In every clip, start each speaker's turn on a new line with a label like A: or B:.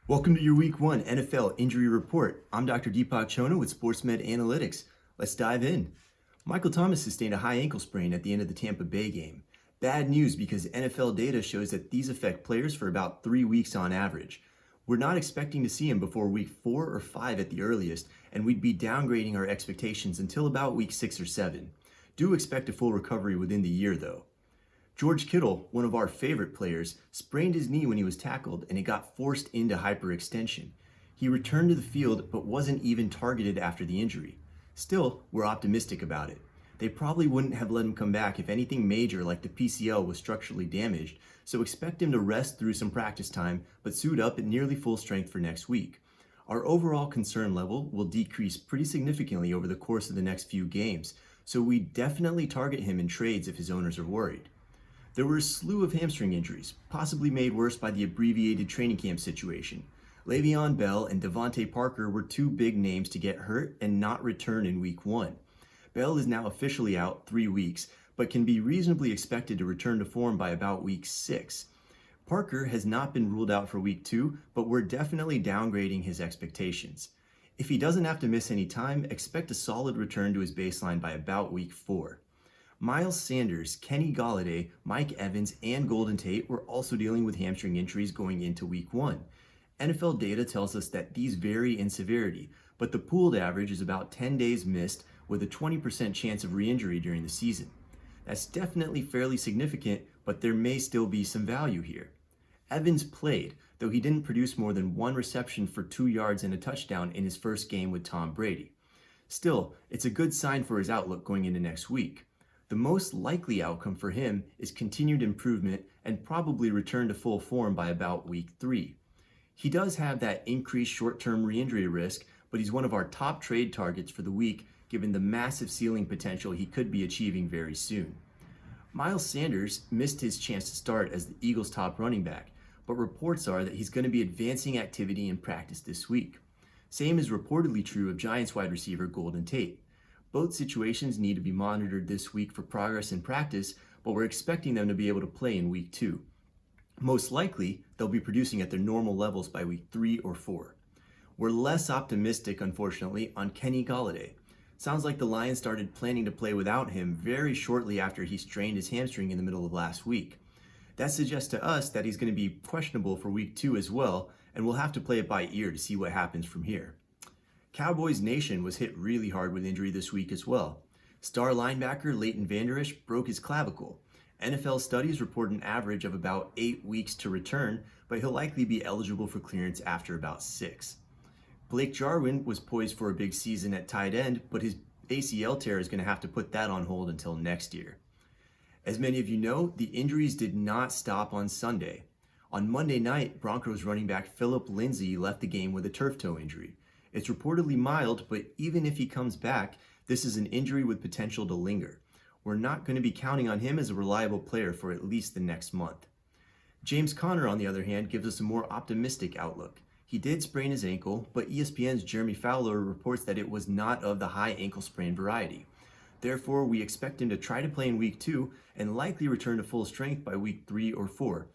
A: Welcome to your Week 1 NFL Injury Report. I'm Dr. Deepak Chona with SportsMedAnalytics. Let's dive in. Michael Thomas sustained a high ankle sprain at the end of the Tampa Bay game. Bad news because NFL data shows that these affect players for about 3 weeks on average. We're not expecting to see him before week 4 or 5 at the earliest, and we'd be downgrading our expectations until about week 6 or 7. Do expect a full recovery within the year though. George Kittle, one of our favorite players, sprained his knee when he was tackled and it got forced into hyperextension. He returned to the field but wasn't even targeted after the injury. Still, we're optimistic about it. They probably wouldn't have let him come back if anything major like the PCL was structurally damaged, so expect him to rest through some practice time but suit up at nearly full strength for next week. Our overall concern level will decrease pretty significantly over the course of the next few games, so we definitely target him in trades if his owners are worried. There were a slew of hamstring injuries, possibly made worse by the abbreviated training camp situation. Le'Veon Bell and Devontae Parker were two big names to get hurt and not return in week 1. Bell is now officially out 3 weeks, but can be reasonably expected to return to form by about week 6. Parker has not been ruled out for week 2, but we're definitely downgrading his expectations. If he doesn't have to miss any time, expect a solid return to his baseline by about week 4. Miles Sanders, Kenny Golladay, Mike Evans, and Golden Tate were also dealing with hamstring injuries going into week 1. NFL data tells us that these vary in severity, but the pooled average is about 10 days missed with a 20% chance of re-injury during the season. That's definitely fairly significant, but there may still be some value here. Evans played, though he didn't produce more than 1 reception for 2 yards and a touchdown in his first game with Tom Brady. Still, it's a good sign for his outlook going into next week. The most likely outcome for him is continued improvement and probably return to full form by about week 3. He does have that increased short-term re-injury risk, but he's one of our top trade targets for the week given the massive ceiling potential he could be achieving very soon. Miles Sanders missed his chance to start as the Eagles' top running back, but reports are that he's going to be advancing activity in practice this week. Same is reportedly true of Giants wide receiver Golden Tate. Both situations need to be monitored this week for progress in practice, but we're expecting them to be able to play in week 2. Most likely, they'll be producing at their normal levels by week 3 or 4. We're less optimistic, unfortunately, on Kenny Golladay. Sounds like the Lions started planning to play without him very shortly after he strained his hamstring in the middle of last week. That suggests to us that he's going to be questionable for week 2 as well, and we'll have to play it by ear to see what happens from here. Cowboys Nation was hit really hard with injury this week as well. Star linebacker Leighton Vander Esch broke his clavicle. NFL studies report an average of about 8 weeks to return, but he'll likely be eligible for clearance after about 6. Blake Jarwin was poised for a big season at tight end, but his ACL tear is going to have to put that on hold until next year. As many of you know, the injuries did not stop on Sunday. On Monday night, Broncos running back Phillip Lindsay left the game with a turf toe injury. It's reportedly mild, but even if he comes back, this is an injury with potential to linger. We're not going to be counting on him as a reliable player for at least the next month. James Conner, on the other hand, gives us a more optimistic outlook. He did sprain his ankle, but ESPN's Jeremy Fowler reports that it was not of the high ankle sprain variety. Therefore, we expect him to try to play in week 2 and likely return to full strength by week 3 or 4.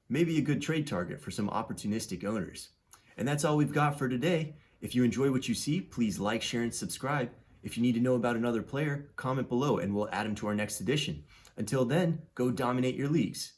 A: Maybe a good trade target for some opportunistic owners. And that's all we've got for today. If you enjoy what you see, please like, share, and subscribe. If you need to know about another player, comment below and we'll add him to our next edition. Until then, go dominate your leagues.